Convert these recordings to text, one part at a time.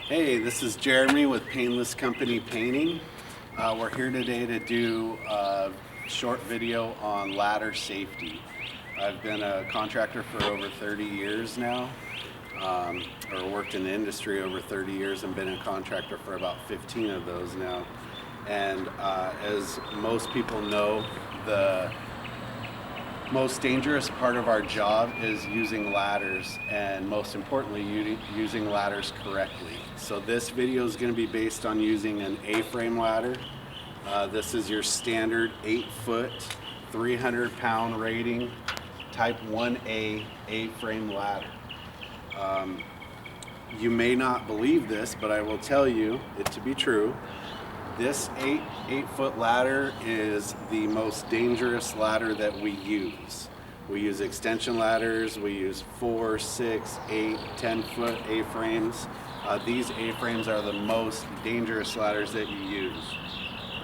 Hey, this is Jeremy with Painless Company Painting. We're here today to do a short video on ladder safety. I've been a contractor for over 30 years now, or worked in the industry over 30 years and been a contractor for about 15 of those now. And as most people know, the most dangerous part of our job is using ladders, and most importantly using ladders correctly. So this video is going to be based on using an A-frame ladder. This is your standard 8-foot 300-pound rating type 1A A-frame ladder. You may not believe this, but I will tell you it to be true. This 8-foot ladder is the most dangerous ladder that we use. We use extension ladders, we use 4, 6, 8, 10-foot A-frames. These A-frames are the most dangerous ladders that you use.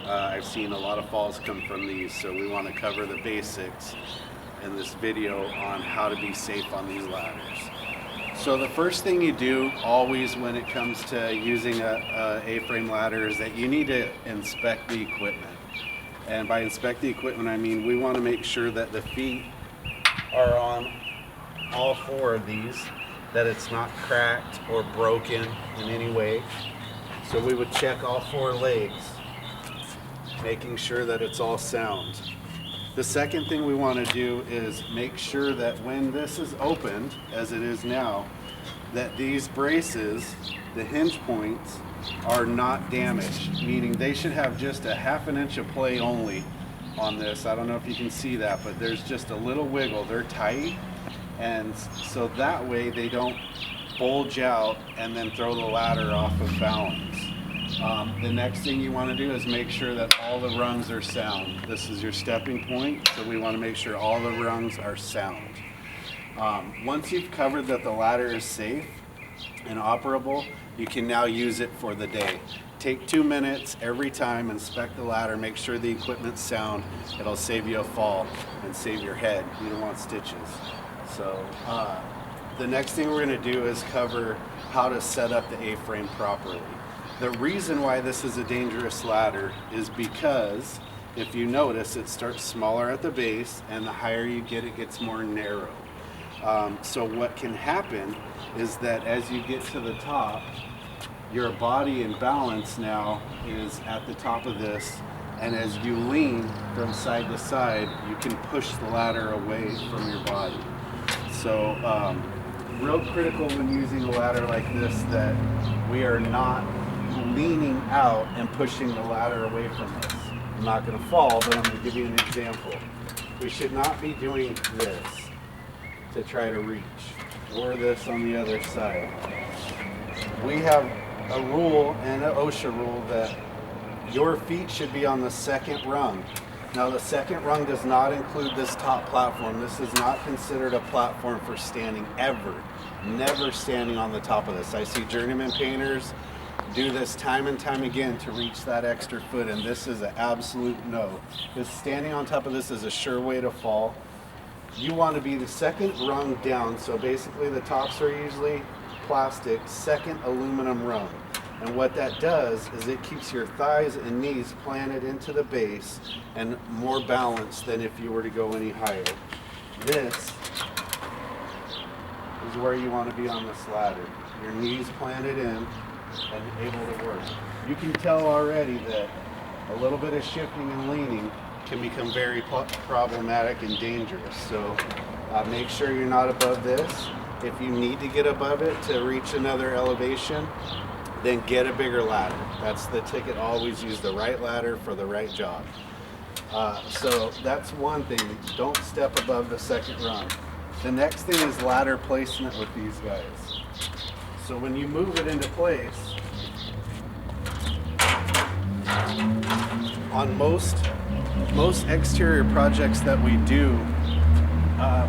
I've seen a lot of falls come from these, so we want to cover the basics in this video on how to be safe on these ladders. So the first thing you do always when it comes to using a A-frame ladder is that you need to inspect the equipment. And by inspect the equipment, I mean we want to make sure that the feet are on all 4 of these, that it's not cracked or broken in any way. So we would check all 4 legs, making sure that it's all sound. The second thing we want to do is make sure that when this is opened, as it is now, that these braces, the hinge points, are not damaged, meaning they should have just a 1/2 inch of play only on this. I don't know if you can see that, but there's just a little wiggle. They're tight, and so that way they don't bulge out and then throw the ladder off of balance. The next thing you want to do is make sure that all the rungs are sound. This is your stepping point, so we want to make sure all the rungs are sound. Once you've covered that the ladder is safe and operable, you can now use it for the day. Take 2 minutes every time, inspect the ladder, make sure the equipment's sound. It'll save you a fall and save your head. You don't want stitches. So the next thing we're going to do is cover how to set up the A-frame properly. The reason why this is a dangerous ladder is because if you notice, it starts smaller at the base, and the higher you get, it gets more narrow. So what can happen is that as you get to the top, your body and balance now is at the top of this, and as you lean from side to side, you can push the ladder away from your body. So real critical when using a ladder like this that we are not leaning out and pushing the ladder away from us. I'm not going to fall, but I'm going to give you an example. We should not be doing this to try to reach, or this on the other side. We have a rule, and an OSHA rule, that your feet should be on the 2nd rung. Now the 2nd rung does not include this top platform. This is not considered a platform for standing ever. Never standing on the top of this. I see journeyman painters do this time and time again to reach that extra foot, and this is an absolute no. Because standing on top of this is a sure way to fall. You want to be the 2nd rung down, so basically the tops are usually plastic, 2nd aluminum rung. And what that does is it keeps your thighs and knees planted into the base and more balanced than if you were to go any higher. This is where you want to be on this ladder. Your knees planted in and able to work. You can tell already that a little bit of shifting and leaning can become very problematic and dangerous. So make sure you're not above this. If you need to get above it to reach another elevation, then get a bigger ladder. That's the ticket. Always use the right ladder for the right job. So that's one thing. Don't step above the 2nd rung. The next thing is ladder placement with these guys. So when you move it into place, on most exterior projects that we do,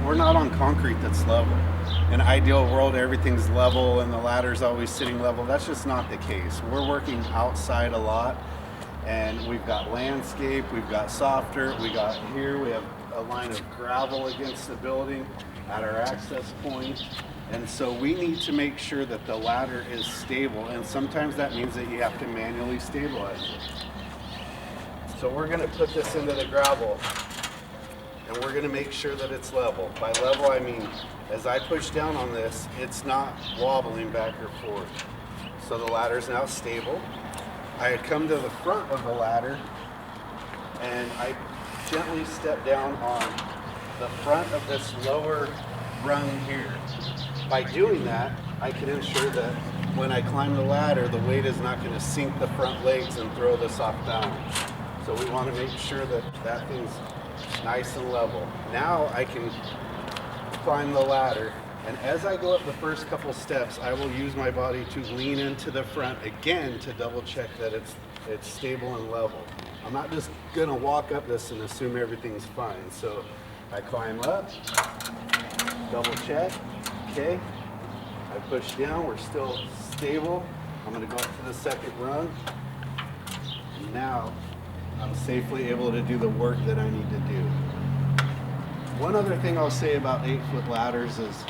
we're not on concrete that's level. In an ideal world, everything's level and the ladder's always sitting level. That's just not the case. We're working outside a lot, and we've got landscape, we've got soft dirt, we have a line of gravel against the building. at our access point. And so we need to make sure that the ladder is stable, and sometimes that means that you have to manually stabilize it. So we're going to put this into the gravel, and we're going to make sure that it's level. By level, I mean as I push down on this, it's not wobbling back or forth. So the ladder is now stable. I had come to the front of the ladder, and I gently step down on the front of this lower rung here. By doing that, I can ensure that when I climb the ladder, the weight is not going to sink the front legs and throw this off balance. So we want to make sure that that thing's nice and level. Now I can climb the ladder, and as I go up the first couple steps, I will use my body to lean into the front again to double check that it's stable and level. I'm not just going to walk up this and assume everything's fine. So I climb up, double check. Okay, I push down, we're still stable. I'm going to go up to the second rung. Now I'm safely able to do the work that I need to do. One other thing I'll say about 8-foot ladders is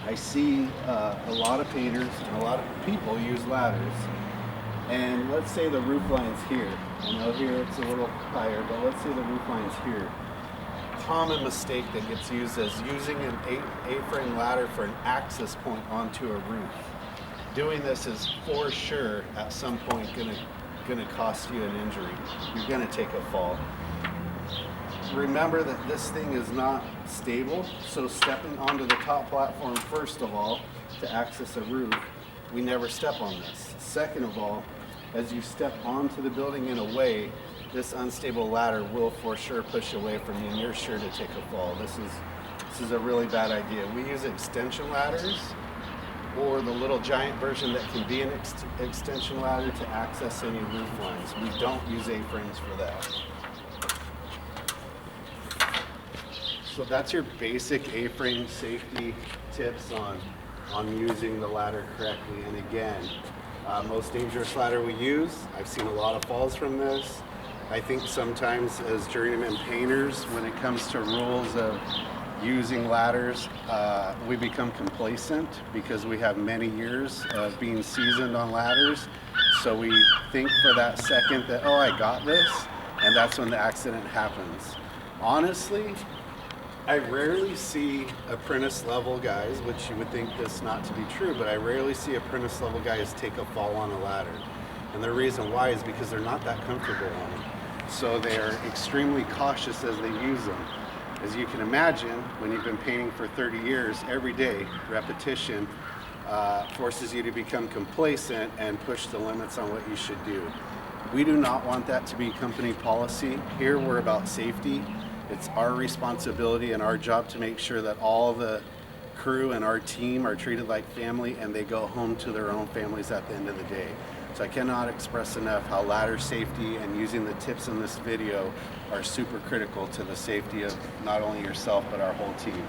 I see a lot of painters and a lot of people use ladders. And let's say the roof line's here. I know here it's a little higher, but let's say the roof line's here. Common mistake that gets used is using an A-frame ladder for an access point onto a roof. Doing this is for sure at some point gonna cost you an injury. You're gonna take a fall. Remember that this thing is not stable, so stepping onto the top platform first of all to access a roof, we never step on this. Second of all, as you step onto the building in a way, this unstable ladder will for sure push away from you, and you're sure to take a fall. This is a really bad idea. We use extension ladders, or the little giant version that can be an extension ladder to access any roof lines. We don't use A-frames for that. So that's your basic A-frame safety tips on using the ladder correctly. And again, most dangerous ladder we use. I've seen a lot of falls from this. I think sometimes as journeyman painters, when it comes to rules of using ladders, we become complacent because we have many years of being seasoned on ladders. So we think for that second that, oh, I got this, and that's when the accident happens. Honestly, I rarely see apprentice level guys, which you would think this not to be true, but I rarely see apprentice level guys take a fall on a ladder. And the reason why is because they're not that comfortable on them. So they're extremely cautious as they use them. As you can imagine, when you've been painting for 30 years, every day, repetition forces you to become complacent and push the limits on what you should do. We do not want that to be company policy. Here we're about safety. It's our responsibility and our job to make sure that all the crew and our team are treated like family and they go home to their own families at the end of the day. So I cannot express enough how ladder safety and using the tips in this video are super critical to the safety of not only yourself but our whole team.